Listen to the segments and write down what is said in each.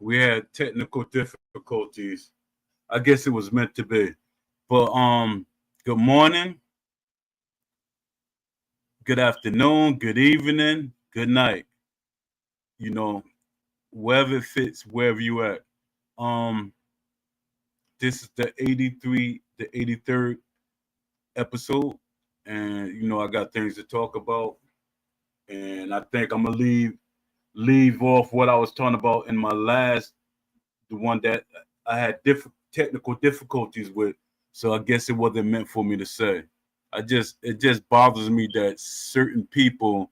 We had technical difficulties. I guess it was meant to be. But good morning, good afternoon, good evening, good night. You know, wherever it fits, wherever you at. Um, this is the 83rd episode, and I got things to talk about, and I think I'm gonna leave off what I was talking about in my last, the one that I had different technical difficulties with. So I guess it wasn't meant for me to say. It just bothers me that certain people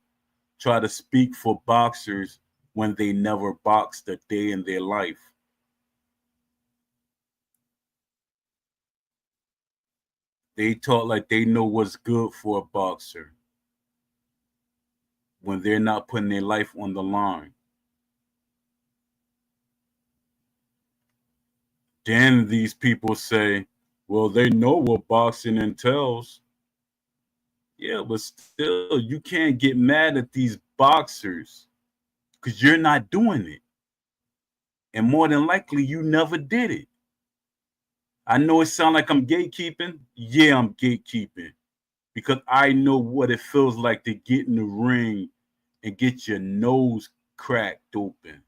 try to speak for boxers when they never boxed a day in their life. They talk like they know what's good for a boxer when they're not putting their life on the line. Then these people say, well, they know what boxing entails. Yeah, but still, you can't get mad at these boxers because you're not doing it. And more than likely, you never did it. I know it sounds like I'm gatekeeping. Yeah, I'm gatekeeping because I know what it feels like to get in the ring and get your nose cracked open.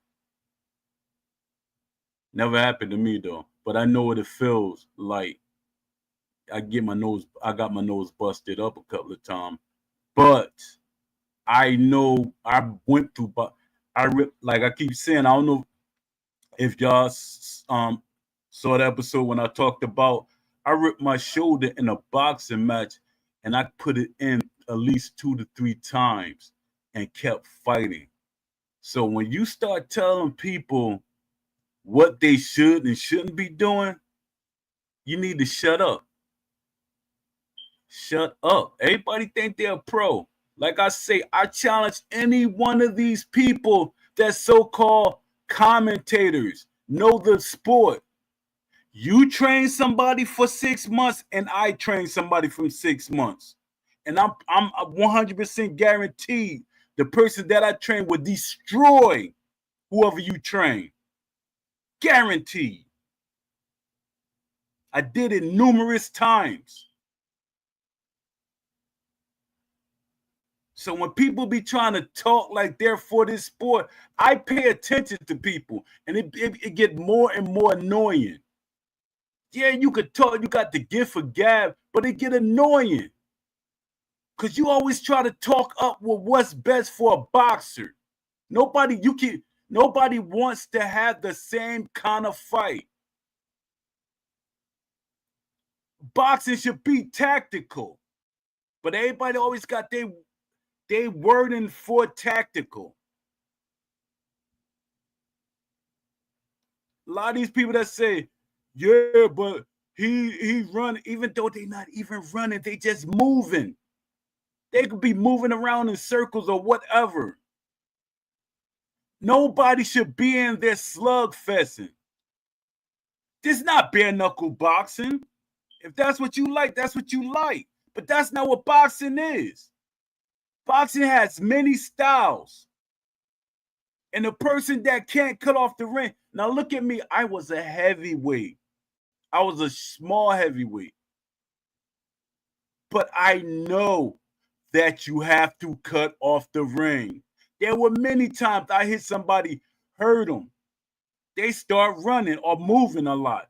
Never happened to me though, but I know what it feels like. I got my nose busted up a couple of times, but I know I went through, but like I keep saying, I don't know if y'all saw the episode when I talked about I ripped my shoulder in a boxing match and I put it in at least 2 to 3 times and kept fighting. So when you start telling people what they should and shouldn't be doing, you need to shut up. Shut up. Everybody think they're a pro. Like I say, I challenge any one of these people that so-called commentators know the sport. You train somebody for 6 months, and I train somebody from 6 months, and I'm 100% guaranteed the person that I train will destroy whoever you train. Guaranteed. I did it numerous times. So when people be trying to talk like they're for this sport, I pay attention to people, and it get more and more annoying. Yeah, you could talk, you got the gift of gab, but it get annoying. Cause you always try to talk up with what's best for a boxer. Nobody wants to have the same kind of fight. Boxing should be tactical, but everybody always got they wording for tactical. A lot of these people that say, yeah, but he run, even though they not even running, they just moving. They could be moving around in circles or whatever. Nobody should be in there slugfesting. This is not bare knuckle boxing. If that's what you like, that's what you like. But that's not what boxing is. Boxing has many styles. And the person that can't cut off the ring. Now look at me. I was a heavyweight. I was a small heavyweight. But I know that you have to cut off the ring. There were many times I hit somebody, hurt them. They start running or moving a lot.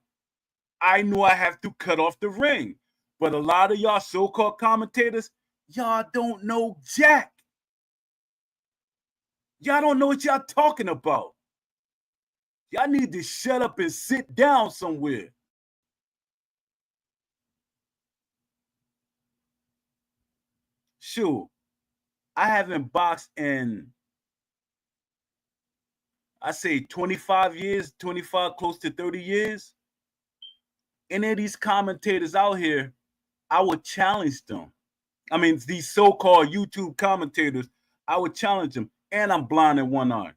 I knew I have to cut off the ring. But a lot of y'all so-called commentators, y'all don't know jack. Y'all don't know what y'all talking about. Y'all need to shut up and sit down somewhere. Sure, I haven't boxed in, I say 25 years, 25, close to 30 years. Any of these commentators out here, I would challenge them. I mean, these so-called YouTube commentators, I would challenge them. And I'm blind in one eye.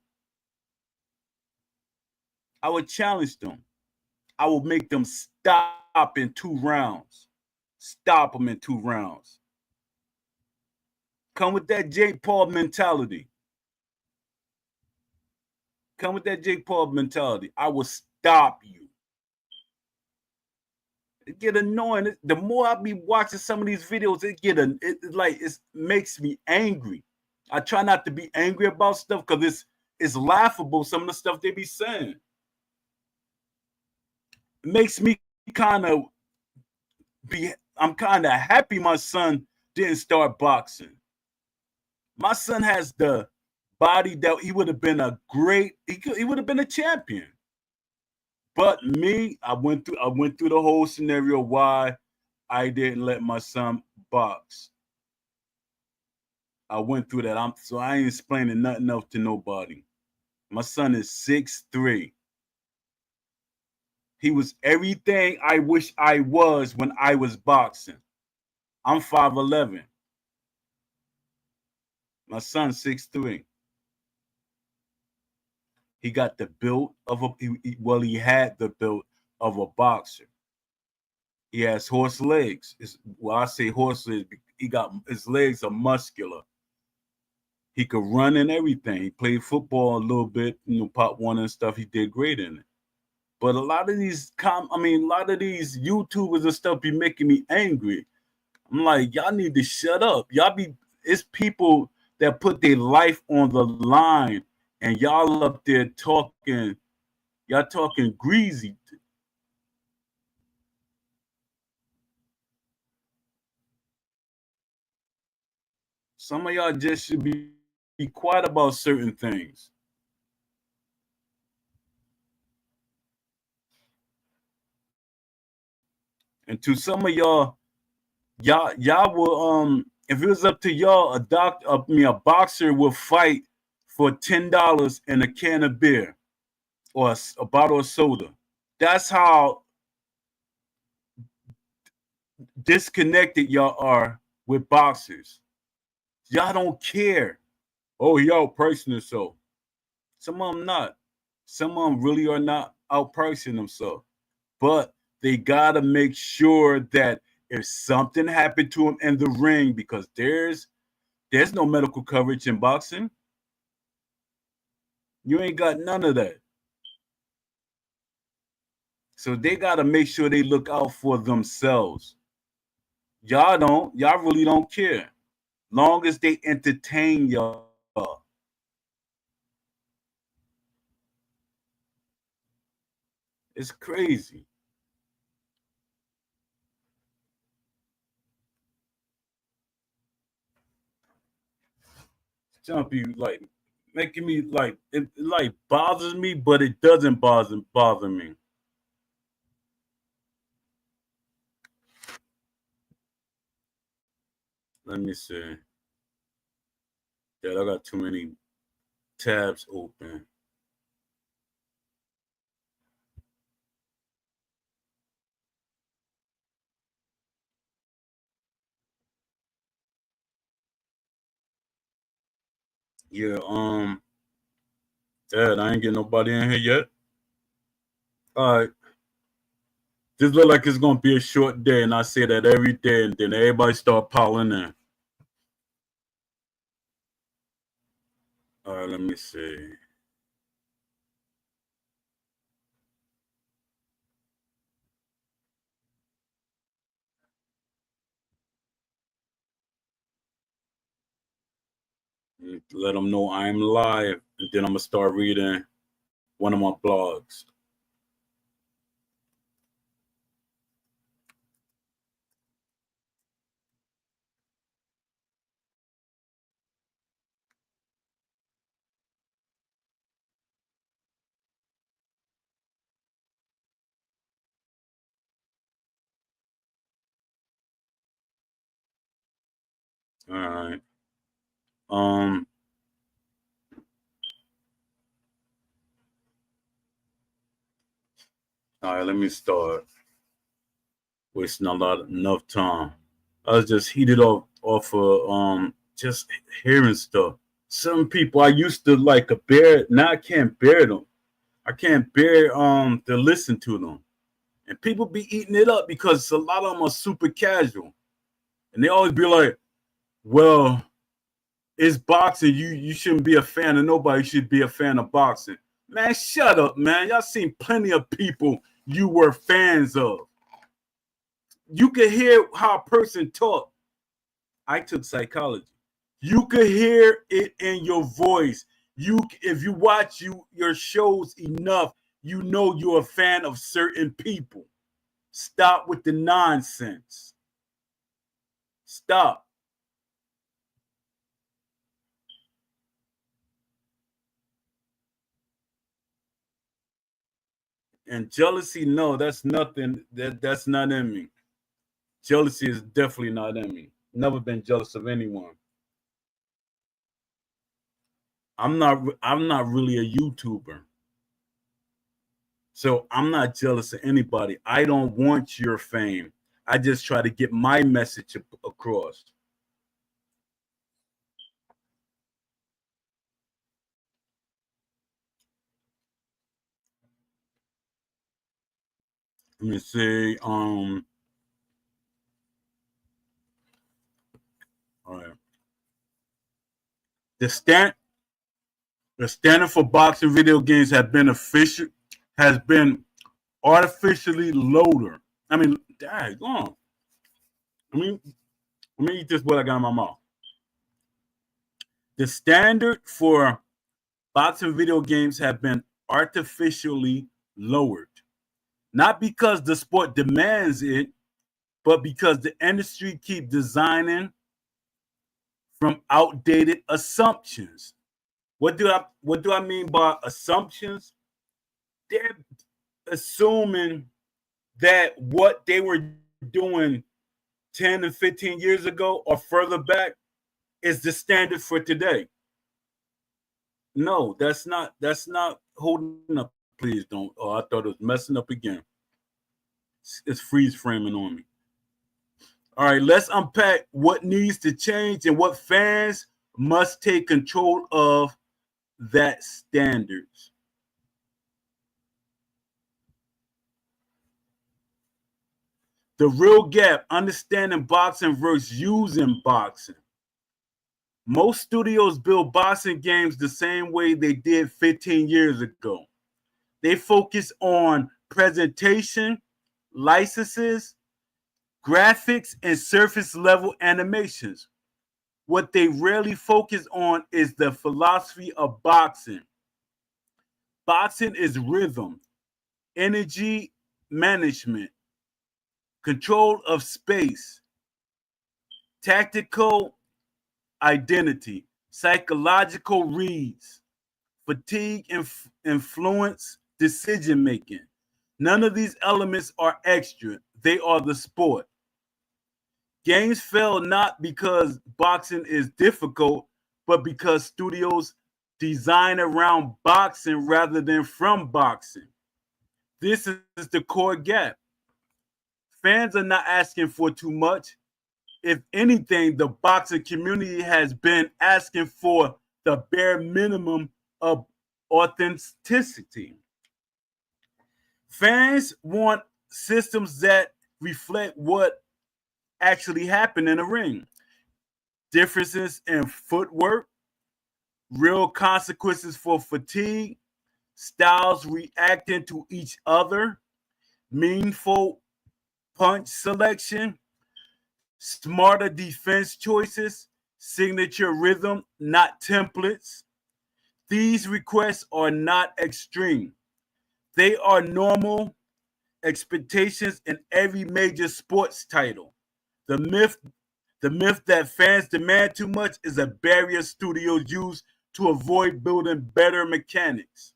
I would challenge them. I would make them stop in 2 rounds. Stop them in 2 rounds. Come with that Jake Paul mentality. Come with that Jake Paul mentality. I will stop you. It get annoying. The more I be watching some of these videos, it makes me angry. I try not to be angry about stuff because it's laughable. Some of the stuff they be saying. It makes me kind of I'm kind of happy my son didn't start boxing. My son has the body that he would have been he would have been a champion. But me, I went through the whole scenario why I didn't let my son box. I went through that. So I ain't explaining nothing else to nobody. My son is 6'3". He was everything I wish I was when I was boxing. I'm 5'11". My son's 6'3". He got the build of he had the build of a boxer. He has horse legs. I say horse legs. His legs are muscular. He could run and everything. He played football a little bit, Pop One and stuff. He did great in it. But a lot of these YouTubers and stuff be making me angry. I'm like, y'all need to shut up. It's people that put their life on the line, and y'all up there talking greasy. Some of y'all just should be quiet about certain things. And to some of y'all will if it was up to y'all, a boxer will fight for $10 and a can of beer or a bottle of soda. That's how disconnected y'all are with boxers. Y'all don't care. Oh, he outpricing himself. Some of them not. Some of them really are not outpricing themselves. But they gotta make sure that if something happened to him in the ring, because there's no medical coverage in boxing. You ain't got none of that. So they gotta make sure they look out for themselves. Y'all really don't care. Long as they entertain y'all. It's crazy. Jumpy, like making me like it like bothers me, but it doesn't bother me. Let me see. Yeah, I got too many tabs open. Yeah, Dad, I ain't getting nobody in here yet. All right. This look like it's gonna be a short day, and I say that every day, and then everybody start piling in. All right, let me see. Let them know I'm live, and then I'm gonna start reading one of my blogs. All right. Um. All right. Let me start. Wasting enough time. I was just heated off of just hearing stuff. Some people I used to like a bear. Now I can't bear them. I can't bear to listen to them. And people be eating it up because a lot of them are super casual. And they always be like, well, it's boxing. You shouldn't be a fan of nobody. You should be a fan of boxing. Man, shut up, man. Y'all seen plenty of people you were fans of. You could hear how a person talk. I took psychology. You could hear it in your voice. If you watch your shows enough, you know you're a fan of certain people. Stop with the nonsense. Stop. And jealousy, no, that's nothing. That's not in me. Jealousy is definitely not in me. Never been jealous of anyone. I'm not really a YouTuber. So I'm not jealous of anybody. I don't want your fame. I just try to get my message across. Let me see. All right. The stand the standard for boxing video games has been artificially lower. I mean, dang, on. I mean, let me eat this what I got in my mouth. The standard for boxing video games have been artificially lowered. Not because the sport demands it, but because the industry keep designing from outdated assumptions. What do I mean by assumptions? They're assuming that what they were doing 10 and 15 years ago or further back is the standard for today. No, that's not holding up. Please don't. Oh, I thought it was messing up again. It's freeze framing on me. All right, let's unpack what needs to change and what fans must take control of that standards. The real gap, understanding boxing versus using boxing. Most studios build boxing games the same way they did 15 years ago. They focus on presentation, licenses, graphics, and surface level animations. What they rarely focus on is the philosophy of boxing. Boxing is rhythm, energy management, control of space, tactical identity, psychological reads, fatigue influence decision making. None of these elements are extra, they are the sport. Games fail not because boxing is difficult, but because studios design around boxing rather than from boxing. This is the core gap. Fans are not asking for too much. If anything, the boxing community has been asking for the bare minimum of authenticity. Fans want systems that reflect what actually happened in the ring. Differences in footwork, real consequences for fatigue, styles reacting to each other, meaningful punch selection, smarter defense choices, signature rhythm, not templates. These requests are not extreme. They are normal expectations in every major sports title. The myth, the myth that fans demand too much is a barrier studios use to avoid building better mechanics.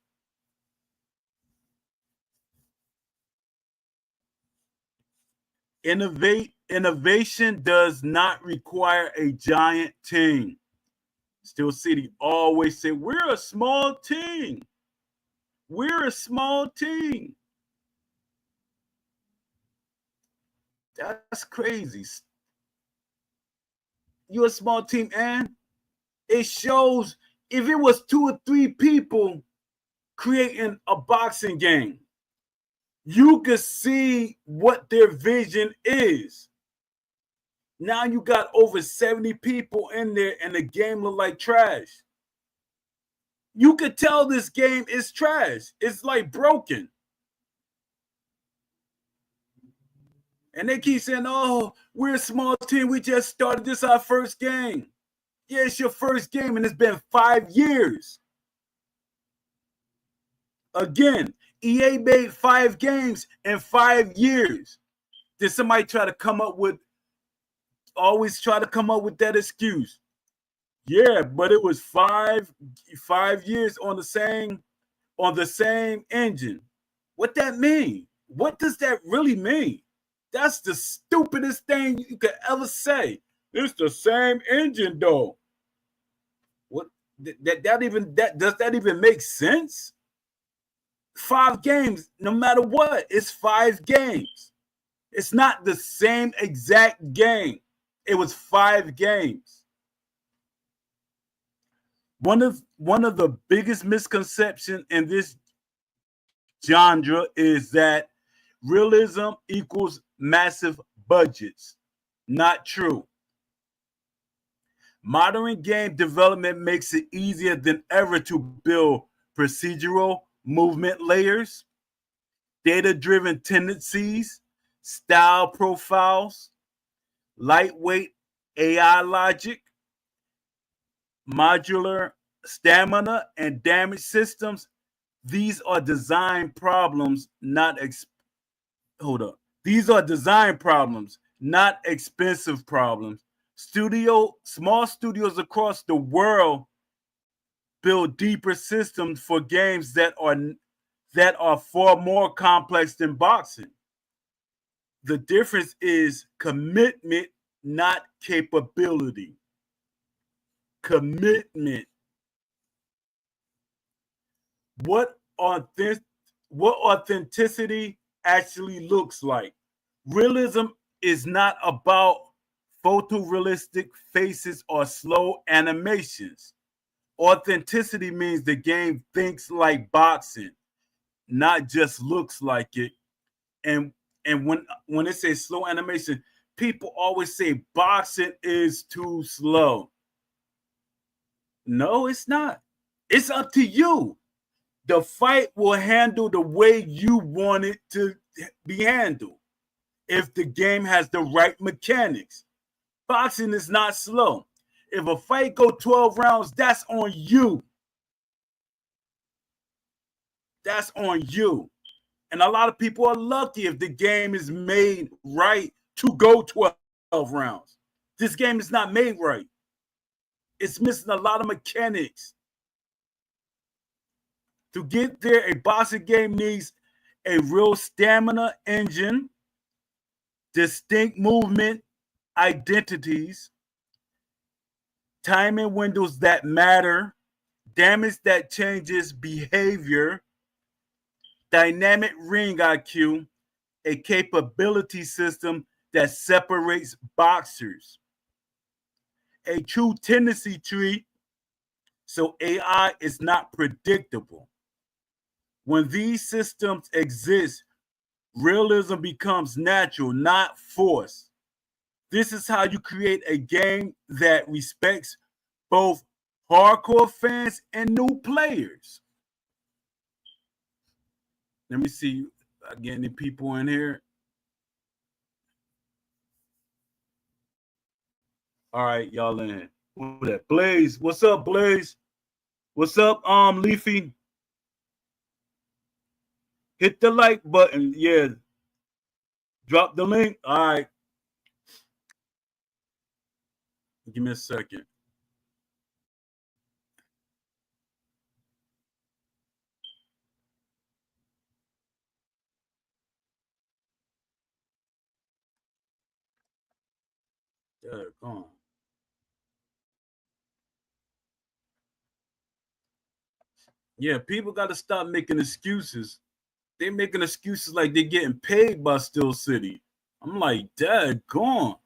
Innovation does not require a giant team. Steel City always say, we're a small team. We're a small team. That's crazy. You're a small team, and it shows if it was two or three people creating a boxing game, you could see what their vision is. Now you got over 70 people in there, and the game look like trash. You could tell this game is trash. It's like broken. And they keep saying, oh, we're a small team. We just started. This our first game. Yeah, it's your first game, and it's been 5 years. Again, EA made 5 games in 5 years. Did somebody try to come up with, always try to come up with that excuse? Yeah, but it was 5 years on the same engine. What that mean? What does that really mean? That's the stupidest thing you could ever say. It's the same engine though. What that does that even make sense? 5 games, no matter what, it's 5 games. It's not the same exact game. It was 5 games. One of the biggest misconceptions in this genre is that realism equals massive budgets. Not true. Modern game development makes it easier than ever to build procedural movement layers, data-driven tendencies, style profiles, lightweight AI logic, modular stamina and damage systems. These are design problems, not hold up. These are design problems, not expensive problems. Small studios across the world build deeper systems for games that are far more complex than boxing. The difference is commitment, not capability. Commitment. What authentic, what authenticity actually looks like. Realism is not about photorealistic faces or slow animations. Authenticity means the game thinks like boxing, not just looks like it. And when it says slow animation, people always say boxing is too slow. No, it's not. It's up to you. The fight will handle the way you want it to be handled if the game has the right mechanics. Boxing is not slow. If a fight go 12 rounds, that's on you. That's on you. And a lot of people are lucky if the game is made right to go 12 rounds. This game is not made right. It's missing a lot of mechanics. To get there, a boxing game needs a real stamina engine, distinct movement identities, timing windows that matter, damage that changes behavior, dynamic ring IQ, a capability system that separates boxers, a true tendency tree so AI is not predictable. When these systems exist, realism becomes natural, not forced. This is how you create a game that respects both hardcore fans and new players. Let me see. I get any people in here? All right, y'all in. Who that? Blaze. What's up, Blaze? What's up, Leafy? Hit the like button. Yeah. Drop the link. All right. Give me a second. Yeah, come on. Yeah, people got to stop making excuses. They making excuses like they're getting paid by Steel City. I'm like, Dad, gone.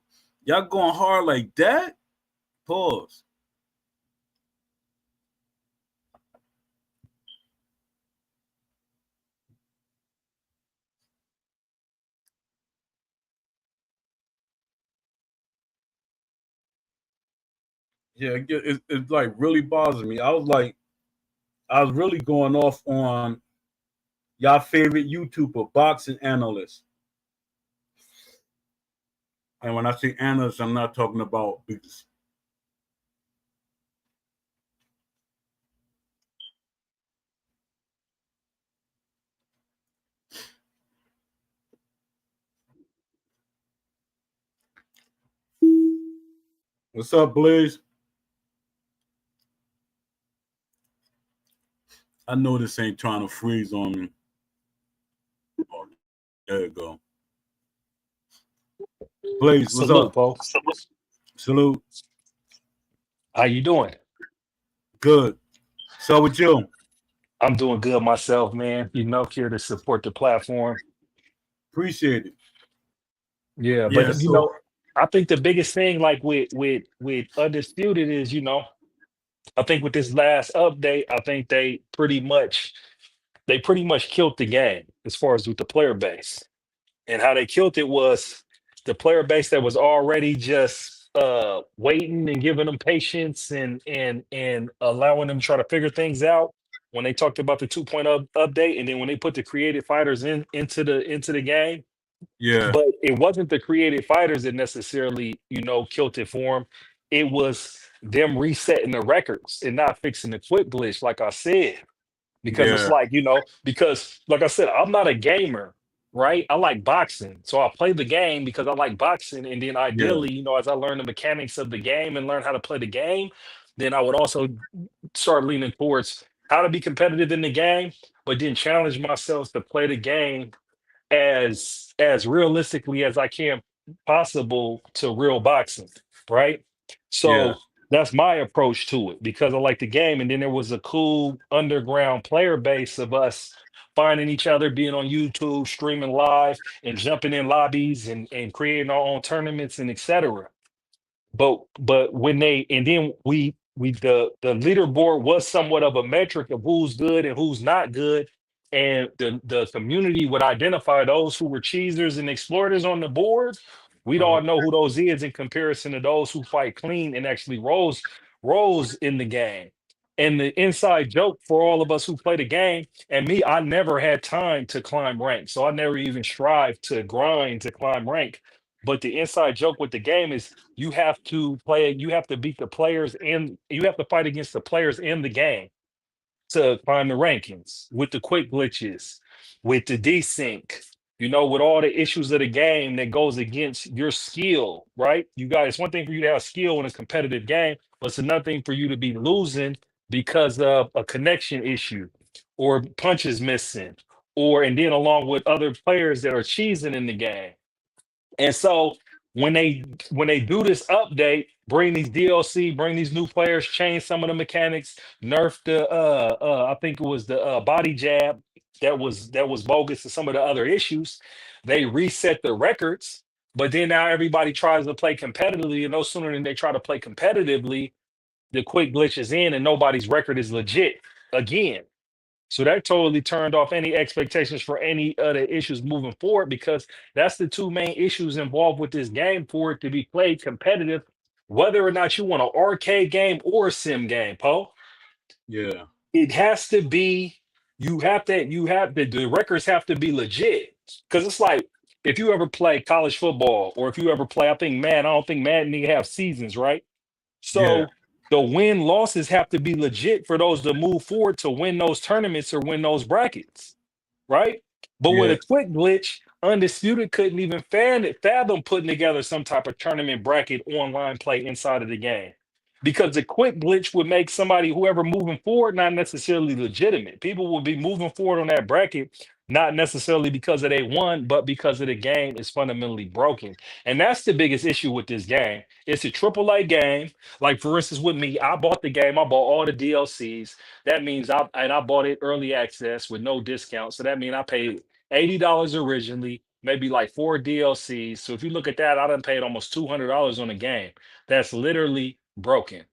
Y'all going hard like that? Pause. Yeah, it like really bothers me. I was like, I was really going off on y'all favorite YouTuber, boxing analyst. And when I say analyst, I'm not talking about what's up, Blaze? I know this ain't trying to freeze on me. Oh, there you go. Blaze, what's Salute, up? Paul. Salute. How you doing? Good. So with you? I'm doing good myself, man. Here to support the platform. Appreciate it. Yeah, Yeah, but so I think the biggest thing, like with Undisputed, is I think with this last update, I think they pretty much killed the game as far as with the player base. And how they killed it was the player base that was already just waiting and giving them patience and allowing them to try to figure things out when they talked about the 2.0 update, and then when they put the creative fighters into the game. yeah, But it wasn't the creative fighters that necessarily killed it for them. It was them resetting the records and not fixing the quick glitch, like I said, because it's yeah, like, because like I said, I'm not a gamer, right? I like boxing. So I play the game because I like boxing. And then yeah, ideally, as I learn the mechanics of the game and learn how to play the game, then I would also start leaning towards how to be competitive in the game, but then challenge myself to play the game as realistically as I can possible to real boxing, right? yeah, So that's my approach to it because I like the game. And then there was a cool underground player base of us finding each other, being on YouTube, streaming live, and jumping in lobbies and creating our own tournaments and etc. But when they and then we the leaderboard was somewhat of a metric of who's good and who's not good, and the community would identify those who were cheesers and exploiters on the board. We'd uh-huh, all know who those is in comparison to those who fight clean and actually rolls in the game. And the inside joke for all of us who play the game, and me, I never had time to climb rank. So I never even strive to grind to climb rank. But the inside joke with the game is you have to beat the players and you have to fight against the players in the game to climb the rankings with the quick glitches, with the desync, with all the issues of the game that goes against your skill, right? It's one thing for you to have skill in a competitive game, but it's another thing for you to be losing because of a connection issue or punches missing, and then along with other players that are cheesing in the game. And so when they do this update, bring these DLC, bring these new players, change some of the mechanics, nerf the I think it was the body jab that was bogus and some of the other issues. They reset the records, but then now everybody tries to play competitively, and no sooner than they try to play competitively, the quick glitch is in and nobody's record is legit again. So that totally turned off any expectations for any other issues moving forward because that's the two main issues involved with this game for it to be played competitive, whether or not you want an arcade game or a sim game, Poe. yeah, It has to be, the records have to be legit. Because it's like if you ever play college football or if you ever play, I don't think Madden need to have seasons, right? yeah, So the win losses have to be legit for those to move forward to win those tournaments or win those brackets, right? But with yeah, a quick glitch, Undisputed couldn't even fathom putting together some type of tournament bracket online play inside of the game. Because the quick glitch would make somebody, whoever moving forward, not necessarily legitimate. People will be moving forward on that bracket, not necessarily because of they won, but because of the game is fundamentally broken. And that's the biggest issue with this game. It's a AAA game. Like for instance, with me, I bought the game, I bought all the DLCs. That means I bought it early access with no discount. So that means I paid $80 originally, maybe like four DLCs. So if you look at that, I done paid almost $200 on the game. That's literally broken.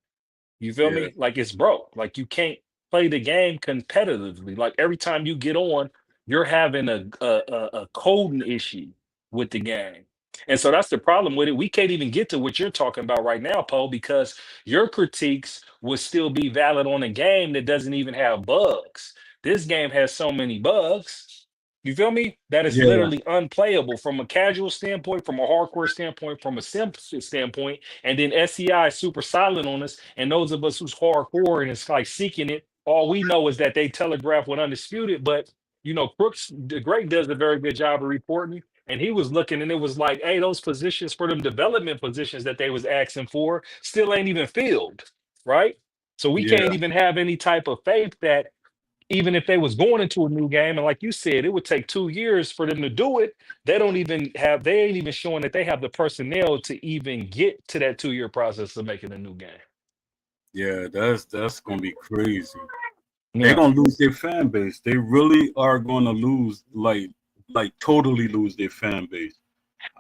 You feel yeah, me? Like it's broke. Like you can't play the game competitively. Like every time you get on, you're having a coding issue with the game. And so that's the problem with it. We can't even get to what you're talking about right now, Poe, because your critiques would still be valid on a game that doesn't even have bugs. This game has so many bugs. You feel me? That it's Yeah, literally unplayable from a casual standpoint, from a hardcore standpoint, from a simp standpoint. And then SEI is super silent on us. And those of us who's hardcore and it's like seeking it, all we know is that they telegraph what undisputed. But Crooks the Great does a very good job of reporting, and he was looking and it was like, hey, those positions for them development positions that they was asking for still ain't even filled, right? So we yeah, can't even have any type of faith that even if they was going into a new game, and like you said, it would take 2 years for them to do it. They ain't even showing that they have the personnel to even get to that 2 year process of making a new game. yeah. That's gonna be crazy. They're Yeah. gonna lose their fan base. They really are gonna lose, like totally lose their fan base.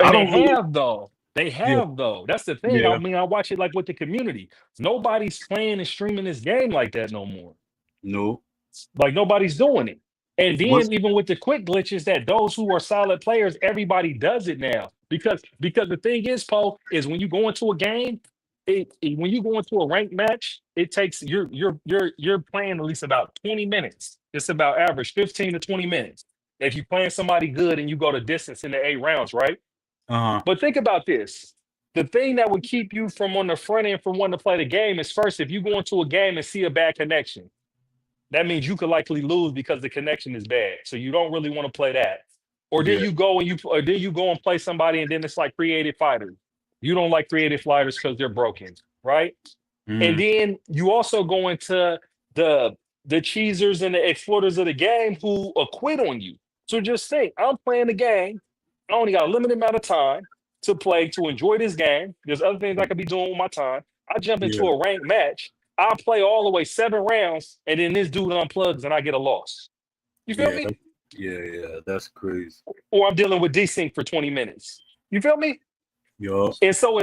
I And they don't really. have though. They Yeah, have though. That's the thing. I yeah. mean, I watch it like with the community. Nobody's playing and streaming this game like that no more. No. Like nobody's doing it. And What's then even with the quick glitches that those who are solid players, everybody does it now. Because the thing is, Paul, is when you go into a game, when you go into a ranked match, it takes you're playing at least about 20 minutes. It's about average 15 to 20 minutes. If you're playing somebody good and you go the distance in the 8 rounds, right? uh But think about this. The thing that would keep you from on the front end from wanting to play the game is first, if you go into a game and see a bad connection, that means you could likely lose because the connection is bad. So you don't really want to play that. Or then yeah, you go and play somebody and then it's like creative fighters. You don't like creative fighters because they're broken, right? And mm, then you also go into the the cheesers and the exploiters of the game who acquit on you. So just think, I'm playing the game. I only got a limited amount of time to play to enjoy this game. There's other things I could be doing with my time. I jump into yeah, a ranked match. I play all the way 7 rounds, and then this dude unplugs and I get a loss. You feel yeah, me? yeah. That's crazy. Or I'm dealing with desync for 20 minutes. You feel me? Yo, And so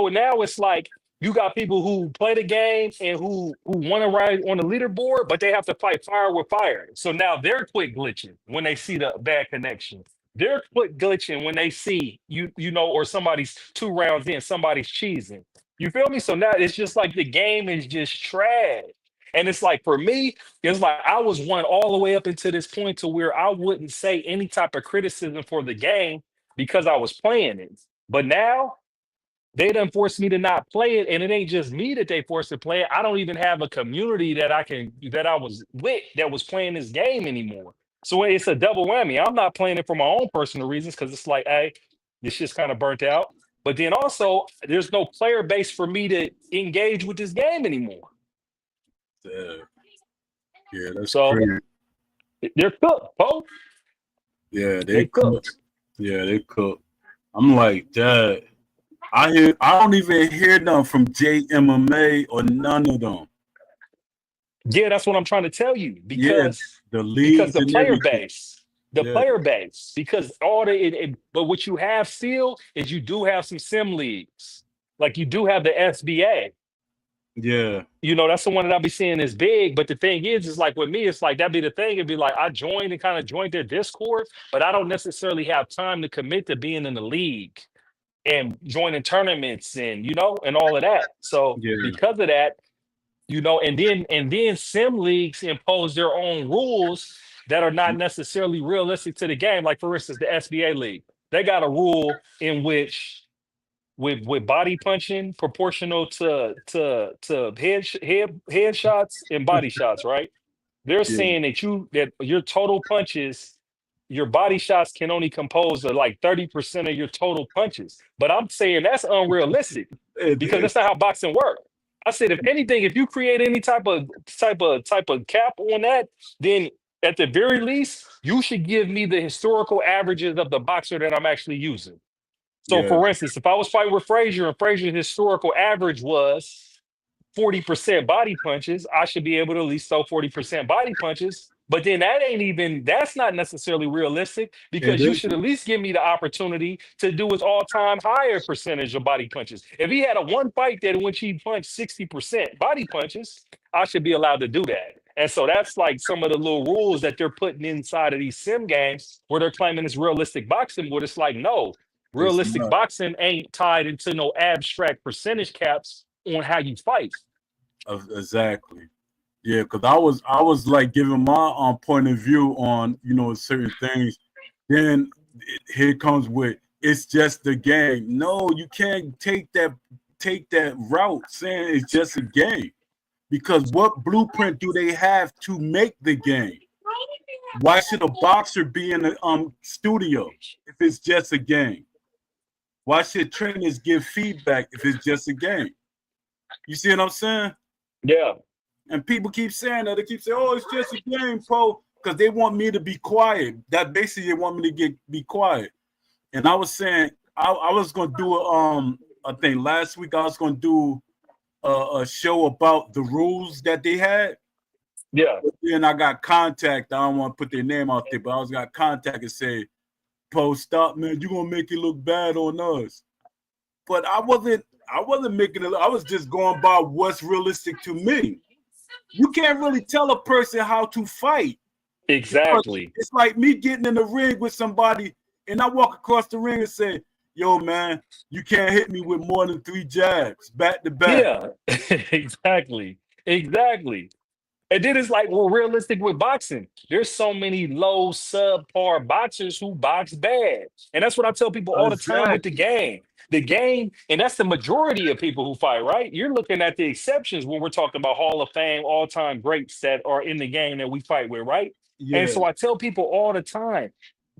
now it's like you got people who play the game and who want to ride on the leaderboard, but they have to fight fire with fire. So now they're quick glitching when they see the bad connection. They're quick glitching when they see or somebody's 2 rounds in, somebody's cheesing. You feel me? So now it's just like the game is just trash. And it's like for me, it's like I was one all the way up into this point to where I wouldn't say any type of criticism for the game because I was playing it. But now they done forced me to not play it, and it ain't just me that they forced to play it. I don't even have a community that I was with that was playing this game anymore. So it's a double whammy. I'm not playing it for my own personal reasons because it's like, hey, this shit's kind of burnt out. But then also, there's no player base for me to engage with this game anymore. uh, yeah, that's So crazy. they're cooked, Poe. Yeah, They they cook. cooked. Yeah, they cook. I'm like, Dad. I don't even hear them from JMMA or none of them. Yeah, that's what I'm trying to tell you Yeah, the because leagues the and player everything. base, Yeah, because but what you have still is you do have some sim leagues, like you do have the SBA. yeah, That's the one that I'll be seeing is big. But the thing is like with me, it's like that'd be the thing. It'd be like I joined and kind of joined their Discord, but I don't necessarily have time to commit to being in the league and joining tournaments and all of that. So yeah, because of that, and then sim leagues impose their own rules that are not necessarily realistic to the game. Like for instance, the SBA league, they got a rule in which with body punching proportional to headshots and body shots, right? They're yeah. saying that your total punches, your body shots can only compose of like 30% of your total punches. But I'm saying that's unrealistic It because is. that's not how boxing works. I said, if anything, if you create any type of cap on that, then at the very least, you should give me the historical averages of the boxer that I'm actually using. So, Yeah, for instance, if I was fighting with Frazier and Frazier's historical average was 40% body punches, I should be able to at least throw 40% body punches. But then that's not necessarily realistic it because you is. should at least give me the opportunity to do his all-time higher percentage of body punches. If he had a one fight that in which he punched 60% body punches, I should be allowed to do that. And so that's like some of the little rules that they're putting inside of these sim games where they're claiming it's realistic boxing, where it's like, no, It's Realistic not. boxing ain't tied into no abstract percentage caps on how you fight. Exactly. Yeah, because I was like giving my point of view on certain things. Then here comes with it's just a game. No, you can't take that route saying it's just a game because what blueprint do they have to make the game? Why should a boxer be in a studio if it's just a game? Why should trainers give feedback if it's just a game? You see what I'm saying? Yeah, And people keep saying that. They keep saying, "Oh, it's just a game, Pro," because they want me to be quiet. That basically they want me to be quiet. And I was saying I was gonna do I think last week I was gonna do a show about the rules that they had. yeah, But then I got contact. I don't want to put their name out there, but I was got contact and say, "Pro, stop, man. You're gonna make it look bad on us." But I wasn't making it. I was just going by what's realistic to me. You can't really tell a person how to fight because exactly. it's like me getting in the ring with somebody and I walk across the ring and say, "Yo, man, you can't hit me with more than 3 jabs back to back." Yeah, exactly, exactly. And then it's like, well, realistic with boxing. There's so many low subpar boxers who box bad. And that's what I tell people all the time with the Exactly. game. The game, and that's the majority of people who fight, right? You're looking at the exceptions when we're talking about Hall of Fame, all-time greats that are in the game that we fight with, right? And Yeah, so I tell people all the time,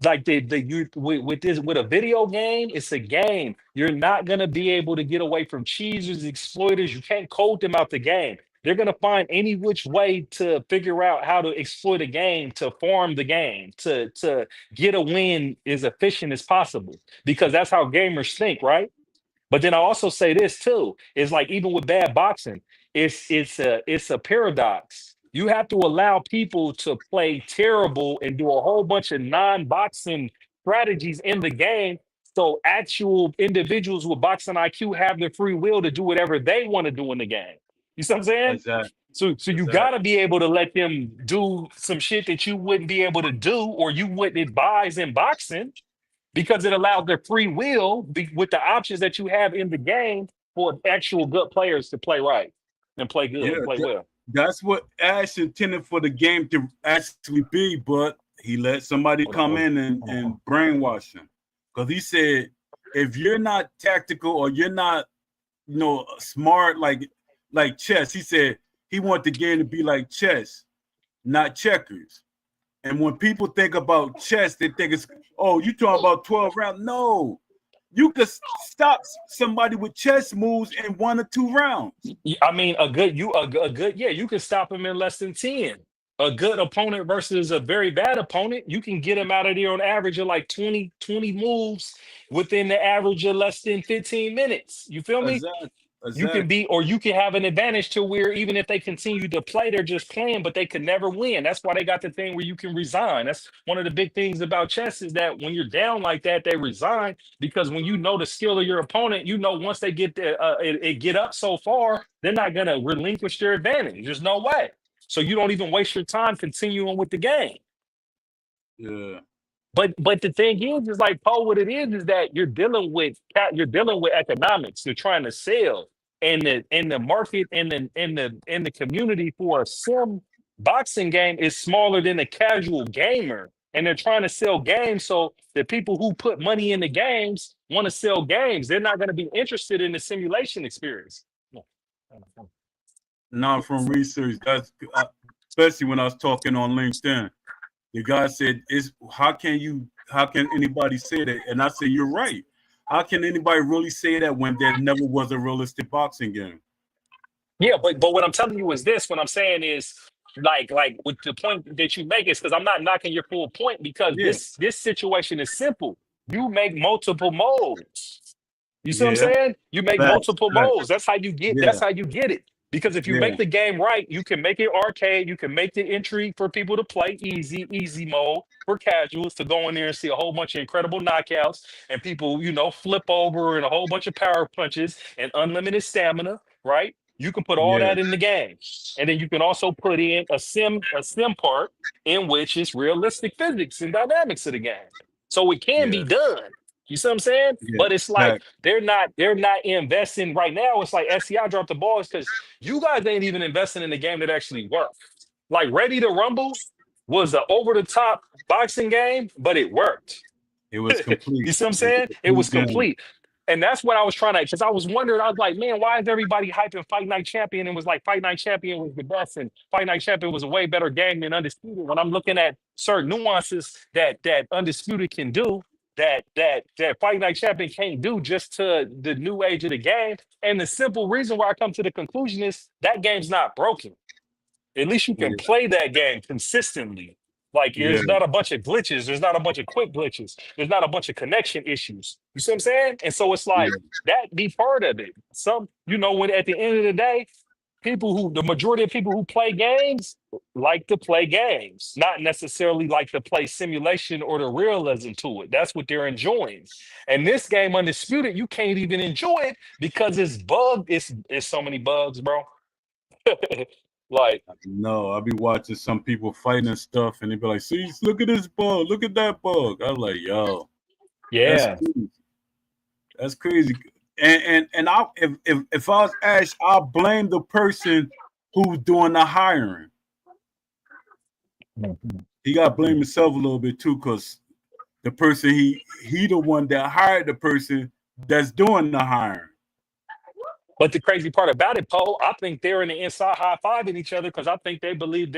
like the you with this with a video game, it's a game. You're not gonna be able to get away from cheesers, exploiters. You can't code them out the game. They're going to find any which way to figure out how to exploit a game, to farm the game, to get a win as efficient as possible, because that's how gamers think, right? But then I also say this too: is like even with bad boxing, it's a paradox. You have to allow people to play terrible and do a whole bunch of non-boxing strategies in the game. So actual individuals with boxing IQ have the free will to do whatever they want to do in the game. You see what I'm saying? exactly, So you gotta exactly. be able to let them do some shit that you wouldn't be able to do or you wouldn't advise in boxing, because it allows their free will with the options that you have in the game for actual good players to play right and play good Yeah, and play well. that's what Ash intended for the game to actually be, but he let somebody Hold on, come hold in on, hold and on. brainwash him because he said if you're not tactical or you're not smart like chess, he said he want the game to be like chess, not checkers. And when people think about chess, they think it's, oh, you talking about 12 rounds. No, you could stop somebody with chess moves in 1 or 2 rounds. I mean, a good, yeah, you can stop him in less than 10. A good opponent versus a very bad opponent, you can get him out of there on average of like 20 moves within the average of less than 15 minutes. You feel me? Exactly. You can Exactly. be, or you can have an advantage to where even if they continue to play, they're just playing, but they could never win. That's why they got the thing where you can resign. That's one of the big things about chess is that when you're down like that, they resign, because when you know the skill of your opponent, you know once they get it get up so far, they're not gonna relinquish their advantage. There's no way. So you don't even waste your time continuing with the game. Yeah. But the thing is like Paul, what it is that you're dealing with economics. You're trying to sell, and the market and the community for a sim boxing game is smaller than a casual gamer, and they're trying to sell games. So the people who put money in the games want to sell games. They're not going to be interested in the simulation experience. Not from research. That's especially when I was talking on LinkedIn. The guy said, "Is how can anybody say that?" And I said, "You're right. How can anybody really say that when there never was a realistic boxing game?" Yeah, but what I'm telling you is this. What I'm saying is like with the point that you make is because I'm not knocking your full point, because Yeah, this situation is simple. You make multiple modes. You see what I'm yeah, saying? You make facts, multiple facts. modes. That's Yeah, how you get it. Because if you yeah, make the game right, you can make it arcade, you can make the entry for people to play easy mode for casuals to go in there and see a whole bunch of incredible knockouts and people, flip over and a whole bunch of power punches and unlimited stamina, right? You can put all yeah, that in the game. And then you can also put in a sim part in which is realistic physics and dynamics of the game. So it can yeah. be done. You see what I'm saying? Yeah. But it's like Fact. they're not investing right now. It's like SCI dropped the ball because you guys ain't even investing in the game that actually works. Like Ready to Rumble was an over the top boxing game, but it worked. It was complete. You see what I'm It was a saying? It complete was game. complete. And that's what I was trying to, because I was wondering, I was like, man, why is everybody hyping Fight Night Champion? And was like, Fight Night Champion was the best, and Fight Night Champion was a way better game than Undisputed. When I'm looking at certain nuances that Undisputed can do, that Fight Night Champion can't do just to the new age of the game. And the simple reason why I come to the conclusion is that game's not broken. At least you can Yeah. play that game consistently. Like Yeah. there's not a bunch of glitches, there's not a bunch of quick glitches, there's not a bunch of connection issues. You see what I'm saying? And so it's like Yeah. that be part of it. When at the end of the day, the majority of people who play games like to play games, not necessarily like to play simulation or the realism to it. That's what they're enjoying. And this game, Undisputed, you can't even enjoy it because it's bugged. It's so many bugs, bro. Like, No, I'll be watching some people fighting and stuff, and they be like, "See, look at this bug, look at that bug." I'm like, "Yo, that's yeah. crazy. That's crazy." And I, if I was asked, I'll blame the person who's doing the hiring. Mhm. He got to blame himself a little bit too, because the person he the one that hired the person that's doing the hiring. But the crazy part about it, Poe, I think they're in the inside high fiving each other because I think they believe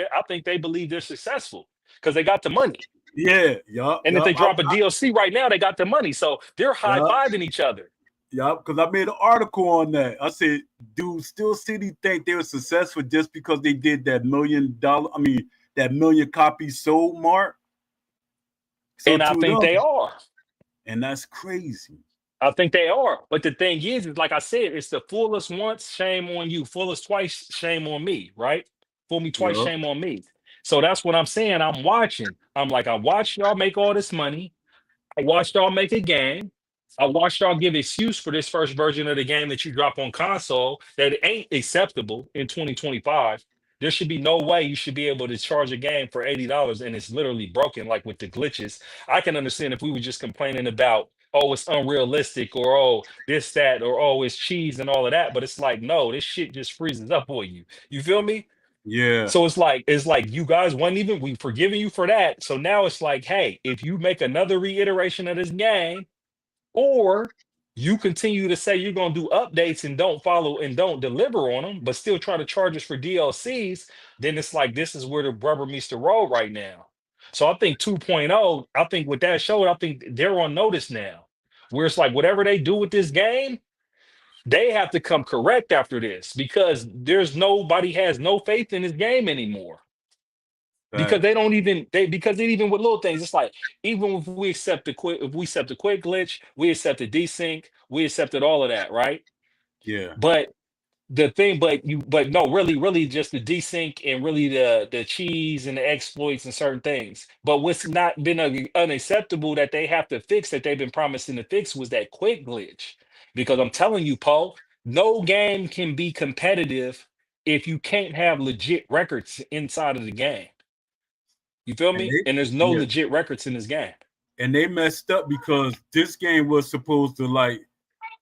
they're successful because they got the money. Yeah, yup, And if yup, they drop a DLC right now, they got the money. So they're high yup, fiving each other. yup. Because I made an article on that. I said, "Do Steel City think they were successful just because they did that $1 million? I mean, that million copies sold mark?" So And I to think them, they are. and that's crazy. I think they are. But the thing is like I said, it's the fullest once, shame on you. Fullest twice, shame on me, right? Fool me twice, Yup, shame on me. So that's what I'm saying. I'm watching. I'm like, I watched y'all make all this money. I watched y'all make a game. I watched y'all give excuse for this first version of the game that you drop on console that ain't acceptable in 2025. There should be no way you should be able to charge a game for $80 and it's literally broken, like with the glitches. I can understand if we were just complaining about, oh, it's unrealistic, or oh, this, that, or oh, it's cheese and all of that. But it's like, no, this shit just freezes up on you. You feel me? yeah, So it's like you guys wasn't even we forgiving you for that. So now it's like, hey, if you make another reiteration of this game, or you continue to say you're gonna do updates and don't follow and don't deliver on them, but still try to charge us for DLCs, then it's like this is where the rubber meets the road right now. So I think 2.0, I think with that showed, I think they're on notice now. Where it's like whatever they do with this game, they have to come correct after this because there's nobody has no faith in this game anymore because facts. because even with little things, it's like even if we accept the quick glitch, we accept the desync, we accepted all of that, right? Yeah, But but no, really just the desync and really the cheese and the exploits and certain things. But what's not been unacceptable that they have to fix that they've been promising to fix was that quick glitch. Because I'm telling you, Paul, no game can be competitive if you can't have legit records inside of the game. You feel and me? they And there's no yeah, legit records in this game. and they messed up because this game was supposed to like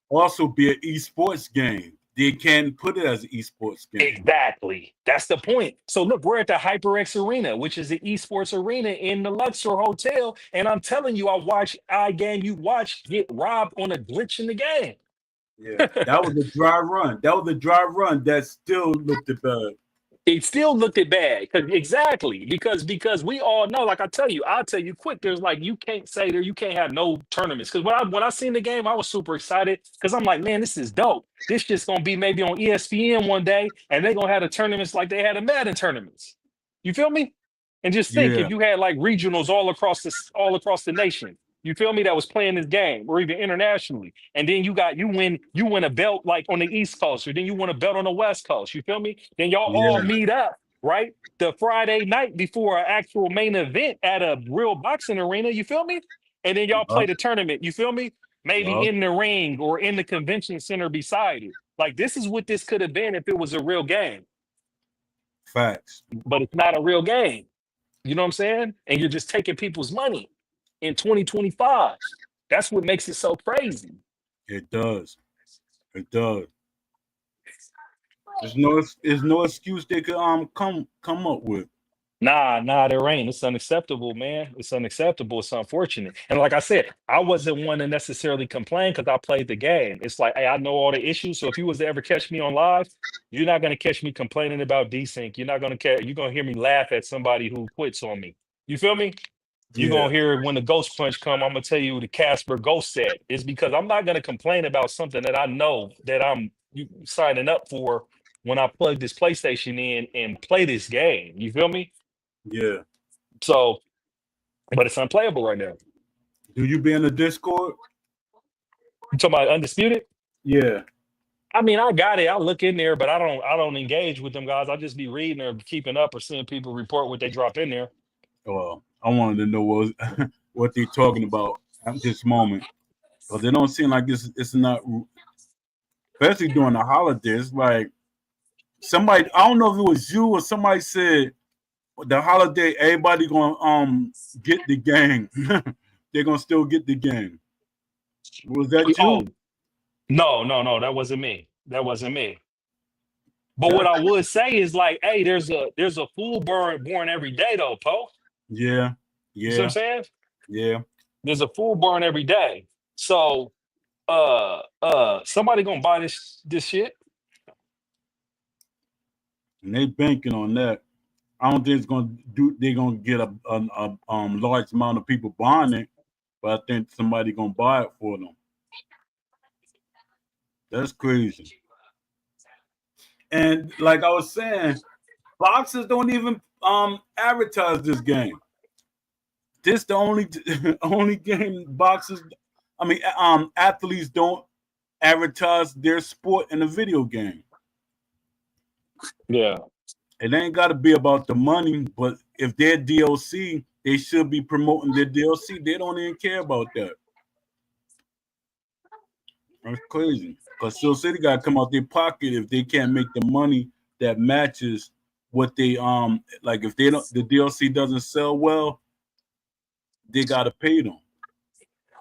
also be an esports game. They can't put it as an esports game. Exactly. That's the point. So look, we're at the HyperX Arena, which is the esports arena in the Luxor Hotel. And I'm telling you, I watched iGame you watch get robbed on a glitch in the game. Yeah, that was a dry run. That was a dry run that still looked at bad. It still looked it bad exactly because we all know, like I'll tell you quick, there's like you can't say there you can't have no tournaments because when I seen the game I was super excited because I'm like, man, this is dope. This just gonna be maybe on ESPN one day and they gonna have the tournaments like they had a Madden tournaments. You feel me? And just think Yeah, if you had like regionals all across the nation. You feel me? That was playing this game, or even internationally, and then you win a belt like on the East Coast, or then you win a belt on the West Coast. You feel me? Then y'all all yeah, meet up, right? The Friday night before an actual main event at a real boxing arena. You feel me? And then y'all play yup, the tournament. You feel me? Maybe yup. in the ring or in the convention center beside it. Like this is what this could have been if it was a real game, Facts. but it's not a real game. You know what I'm saying? And you're just taking people's money in 2025. That's what makes it so crazy. It does. It does. There's no excuse they could come up with. Nah, there ain't. It's unacceptable, man. It's unacceptable. It's unfortunate. And like I said, I wasn't one to necessarily complain because I played the game. It's like, hey, I know all the issues. So if you was to ever catch me on live, you're not gonna catch me complaining about desync. You're not gonna catch. You're gonna hear me laugh at somebody who quits on me. You feel me? You're Yeah, gonna hear when the ghost punch come. I'm gonna tell you the Casper ghost said. It's because I'm not gonna complain about something that I know that signing up for when I plug this PlayStation in and play this game. You feel me? yeah. So, but it's unplayable right now. Do you be in the Discord? You talking about undisputed? Yeah. I mean, I got it. I look in there, but I don't engage with them guys. I just be reading or keeping up or seeing people report what they drop in there. Well, I wanted to know what they talking about at this moment because it don't seem like it's not, especially during the holidays. Like somebody, I don't know if it was you or somebody said the holiday everybody gonna get the game. They're gonna still get the game. Was that Oh, you? no, that wasn't me. That wasn't me. But what That I would say is like, hey, there's a fool born every day though, Poe. yeah, You see what I'm yeah, saying? yeah. There's a fool born every day. So somebody gonna buy this shit. And they banking on that. I don't think it's gonna do. They're gonna get a large amount of people buying it, but I think somebody gonna buy it for them. That's crazy. And like I was saying, boxers don't even advertise this game. This the only only game boxers. I mean, athletes don't advertise their sport in a video game. Yeah. It ain't got to be about the money, but if they're DLC, they should be promoting their DLC. They don't even care about that. That's crazy. Because Steel City got to come out their pocket if they can't make the money that matches what they like. If they don't, the DLC doesn't sell well, they got to pay them.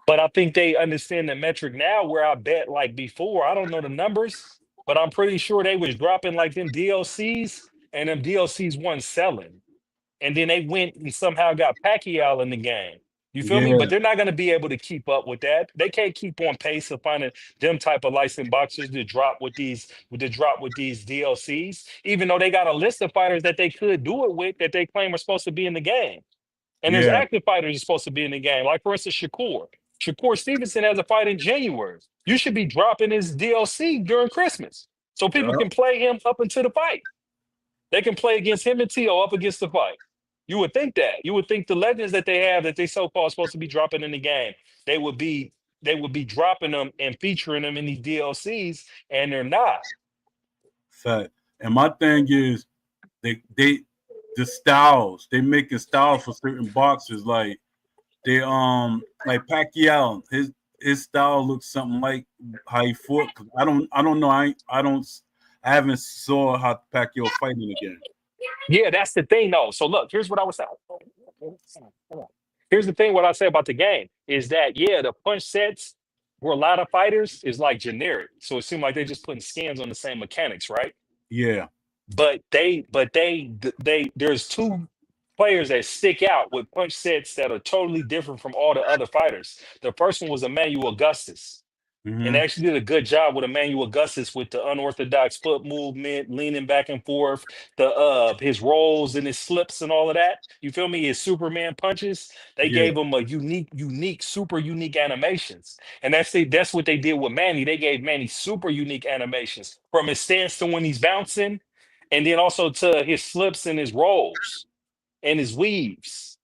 But I think they understand the metric now where I bet like before, I don't know the numbers, but I'm pretty sure they was dropping like them DLCs and them DLCs wasn't selling. And then they went and somehow got Pacquiao in the game. You feel me? But Yeah, they're not going to be able to keep up with that. They can't keep on pace of finding them type of licensed boxers to drop with these DLCs, even though they got a list of fighters that they could do it with that they claim are supposed to be in the game. And there's yeah, active fighters who's supposed to be in the game. Like for instance, Shakur. Shakur Stevenson has a fight in January. You should be dropping his DLC during Christmas so people yeah. can play him up until the fight. They can play against him and T.O. up against the fight. You would think that. You would think the legends that they have that they so-called supposed to be dropping in the game, they would be dropping them and featuring them in these DLCs, and they're not. Fact. And my thing is, they the styles they making styles for certain boxers they like Pacquiao his style looks something like how he fought. 'Cause I don't know I haven't saw how Pacquiao fighting again. Yeah, that's the thing though. So look, here's what I was saying. Here's the thing what I say about the game is that yeah, the punch sets for a lot of fighters is like generic. So it seemed like they're just putting scans on the same mechanics, right? Yeah, But there's two players that stick out with punch sets that are totally different from all the other fighters. The first one was Emmanuel Augustus. And they mm-hmm. actually did a good job with Emmanuel Augustus with the unorthodox foot movement, leaning back and forth, the his rolls and his slips and all of that. You feel me? His Superman punches. They Yeah, gave him a super unique animations. And that's what they did with Manny. They gave Manny super unique animations from his stance to when he's bouncing, and then also to his slips and his rolls and his weaves,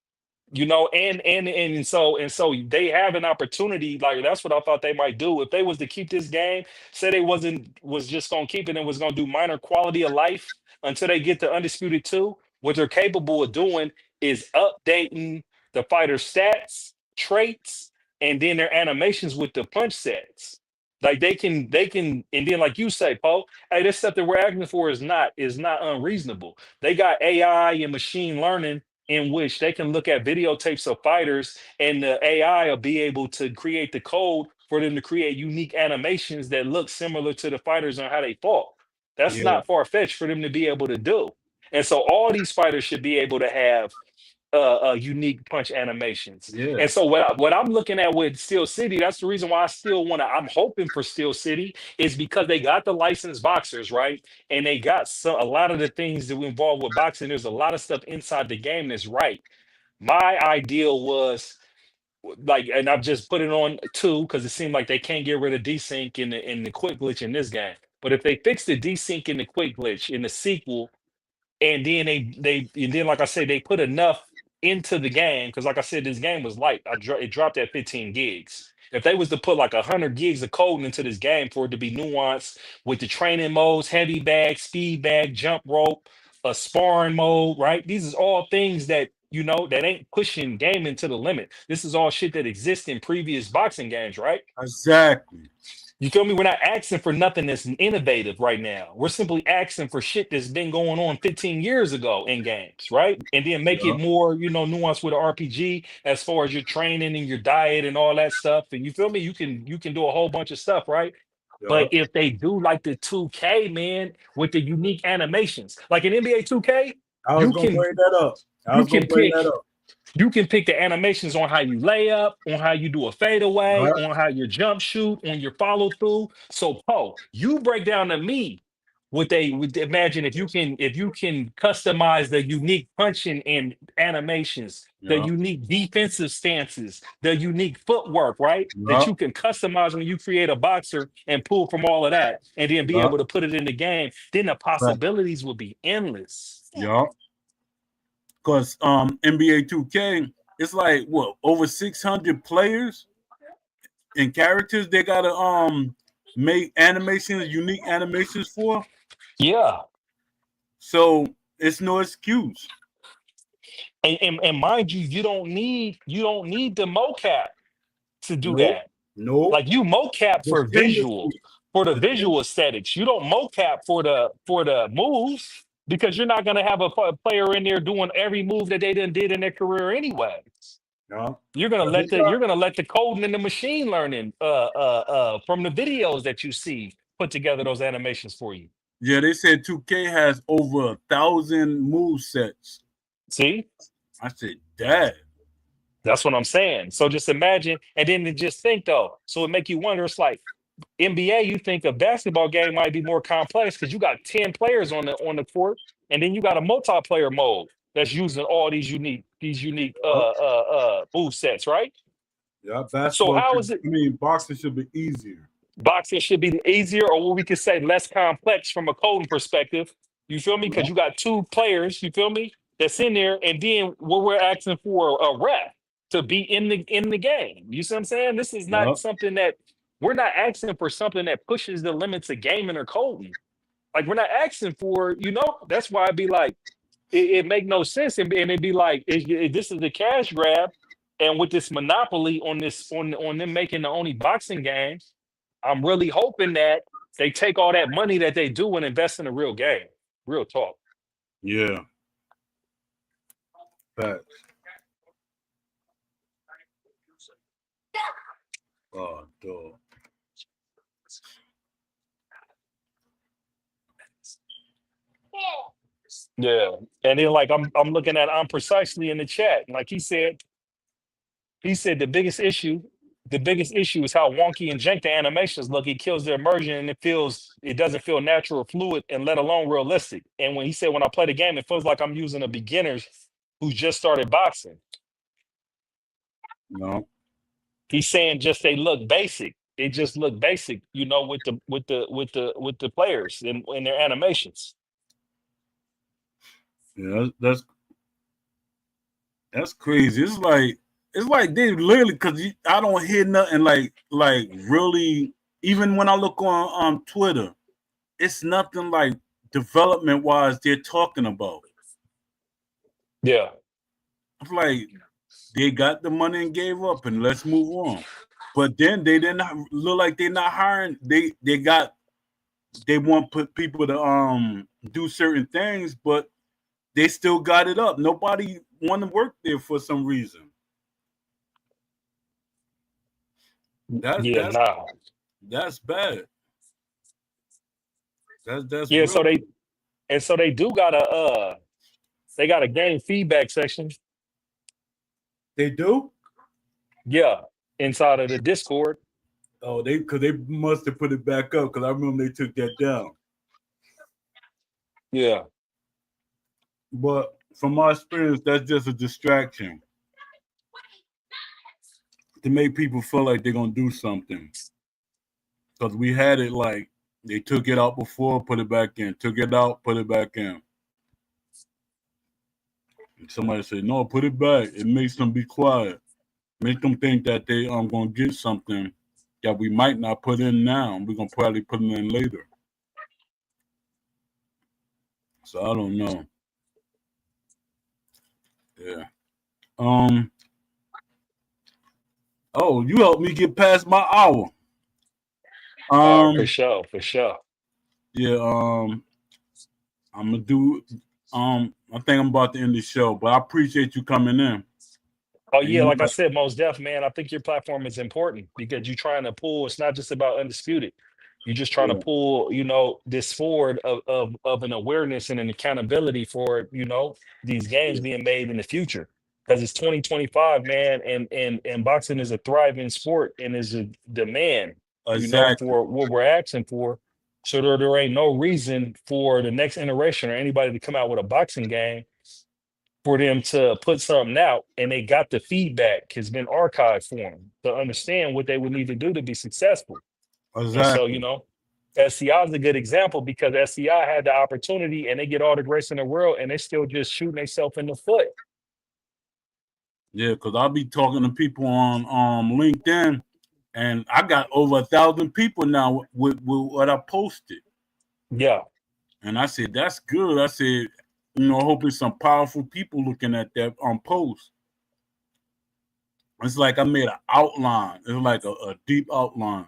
and so they have an opportunity. Like that's what I thought they might do if they was to keep this game. Say they was just gonna keep it and was gonna do minor quality of life until they get to undisputed two. What they're capable of doing is updating the fighter stats, traits, and then their animations with the punch sets. Like they can, and then like you say, Poe, hey, this stuff that we're asking for is not unreasonable. They got AI and machine learning in which they can look at videotapes of fighters and the AI will be able to create the code for them to create unique animations that look similar to the fighters on how they fought. That's Yeah, not far-fetched for them to be able to do. And so all these fighters should be able to have unique punch animations. yeah. And so what I'm looking at with Steel City, that's the reason why I still want to. I'm hoping for Steel City is because they got the licensed boxers, right, and they got a lot of the things that we involve with boxing. There's a lot of stuff inside the game that's right. My ideal was like, and I've just put it on two because it seemed like they can't get rid of desync in the quick glitch in this game. But if they fix the desync in the quick glitch in the sequel, and then and then like I said, they put enough into the game because like I said, this game was light. It dropped at 15 gigs. If they was to put like 100 gigs of code into this game for it to be nuanced with the training modes, heavy bag, speed bag, jump rope, a sparring mode, right? These is all things that that ain't pushing gaming to the limit. This is all shit that exists in previous boxing games, right? Exactly. You feel me? We're not asking for nothing that's innovative right now. We're simply asking for shit that's been going on 15 years ago in games, right? And then make it Yeah, more, nuanced with an RPG as far as your training and your diet and all that stuff. And you feel me? You can do a whole bunch of stuff, right? yeah. But if they do like the 2K, man, with the unique animations, like in NBA 2K, I was you gonna can bring that up. I you was gonna can bring pick that up. you can pick the animations on how you lay up, on how you do a fadeaway, Right? on how you jump shoot, on your follow through. So, Poe, you break down to me what they would imagine if you can customize the unique punching and animations, the Yeah, unique defensive stances, the unique footwork, right? That yeah, you can customize when you create a boxer and pull from all of that, and then be yeah. able to put it in the game. Then the Right. possibilities will be endless. Yeah. Because NBA 2K, it's like what over 600 players and characters they gotta make animations, unique animations for. Yeah. So it's no excuse. And mind you, you don't need the mocap to do Nope. that. Nope. Like you mocap The for visual, tendencies. for the The visual tendencies. aesthetics. You don't mocap for the moves because you're not gonna have a player in there doing every move that they done did in their career anyway. Yeah. You're gonna 'Cause they let the got you're gonna let the coding and the machine learning from the videos that you see put together those animations for you. yeah, they said 2K has over 1,000 move sets. See? I said, Dad. That's what I'm saying. So just imagine, and then to just think though. So it make you wonder. It's like NBA. You think a basketball game might be more complex because you got 10 players on the court, and then you got a multiplayer mode that's using all these unique move sets, right? Yeah, So basketball how should is it? I mean boxing should be easier. Boxing should be easier, or what we could say less complex from a coding perspective. You feel me? Yeah, Because you got two players, you feel me, that's in there, and then what we're asking for a ref to be in the game. You see what I'm saying? This is yeah, not something that we're not asking for something that pushes the limits of gaming or coding. Like we're not asking for, that's why I'd be like, it make no sense, and it'd be like, this is the cash grab, and with this monopoly on this on them making the only boxing game. I'm really hoping that they take all that money that they do and invest in a real game. Real talk. yeah. Facts. Oh, dog. Yeah. And then like I'm looking at I'm precisely in the chat. Like he said the biggest issue is how wonky and jank the animations look. It kills the immersion and it doesn't feel natural or fluid and let alone realistic. And when he said when I play the game, it feels like I'm using a beginner who just started boxing. No. He's saying just they look basic. They just look basic, with the players and their animations. Yeah, that's crazy. It's like they literally because I don't hear nothing like really. Even when I look on Twitter, it's nothing like development wise they're talking about. Yeah. It's like they got the money and gave up and let's move on. But then they didn't look like they're not hiring. They want people to do certain things, but they still got it up. Nobody want to work there for some reason. That's Yeah, that's nah. that's bad. That's Yeah, real. so they do got a game feedback section. They do. Yeah, inside of the Discord. Oh, they must have put it back up because I remember they took that down. Yeah. But from my experience, that's just a distraction to make people feel like they're gonna do something. Because we had it like they took it out before, put it back in, took it out, put it back in. And somebody said, "No, put it back." It makes them be quiet. Make them think that they gonna get something that we might not put in now. We're gonna probably put it in later. So I don't know. Yeah. Um. Oh, you helped me get past my hour. All right, for Um. sure, for sure. Yeah. I'm gonna do. I think I'm about to end the show, but I appreciate you coming in. Oh And yeah, you know, like I said, most def, man. I think your platform is important because you're trying to pull. It's not just about undisputed. You're just trying to yeah, pull, this forward of an awareness and an accountability for these games yeah, being made in the future. Because it's 2025, man, and boxing is a thriving sport and is a demand, exactly, for what we're asking for. So there ain't no reason for the next iteration or anybody to come out with a boxing game for them to put something out and they got the feedback has been archived for them to understand what they would need to do to be successful. And so, exactly. SCI is a good example because SCI had the opportunity and they get all the grace in the world and they still just shooting themselves in the foot. Yeah, because I'll be talking to people on LinkedIn, and I got over 1,000 people now with what I posted. Yeah, And I said, that's good. I said, hoping some powerful people looking at that post. It's like I made an outline. It's like a deep outline.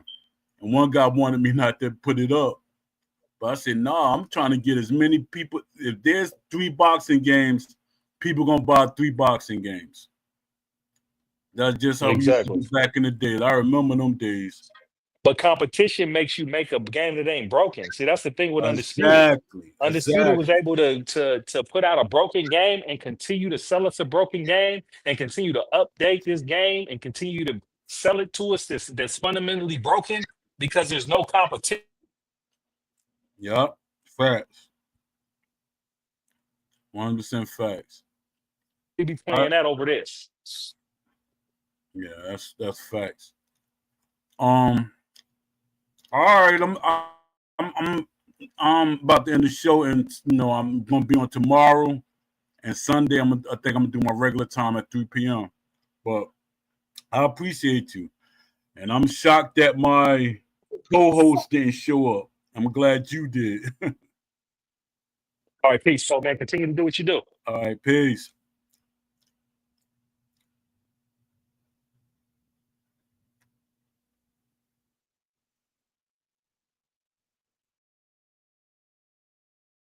And one guy wanted me not to put it up. But I said, no, I'm trying to get as many people. If there's 3 boxing games, people going to buy 3 boxing games. That's just how we used to exactly. do back in the days. I remember them days. But competition makes you make a game that ain't broken. See, that's the thing with Undisputed. Exactly. Undisputed was Exactly. able to put out a broken game and continue to sell us a broken game and continue to update this game and continue to sell it to us that's fundamentally broken because there's no competition. Yep. Facts. 100% facts. We be All right. playing that over this. Yeah, that's facts. Um. All right. I'm about to end the show, and I'm gonna be on tomorrow and Sunday. I think I'm gonna do my regular time at 3 p.m. But I appreciate you, and I'm shocked that my co-host didn't show up. I'm glad you did. All right, peace. So man, continue to do what you do. All right, peace.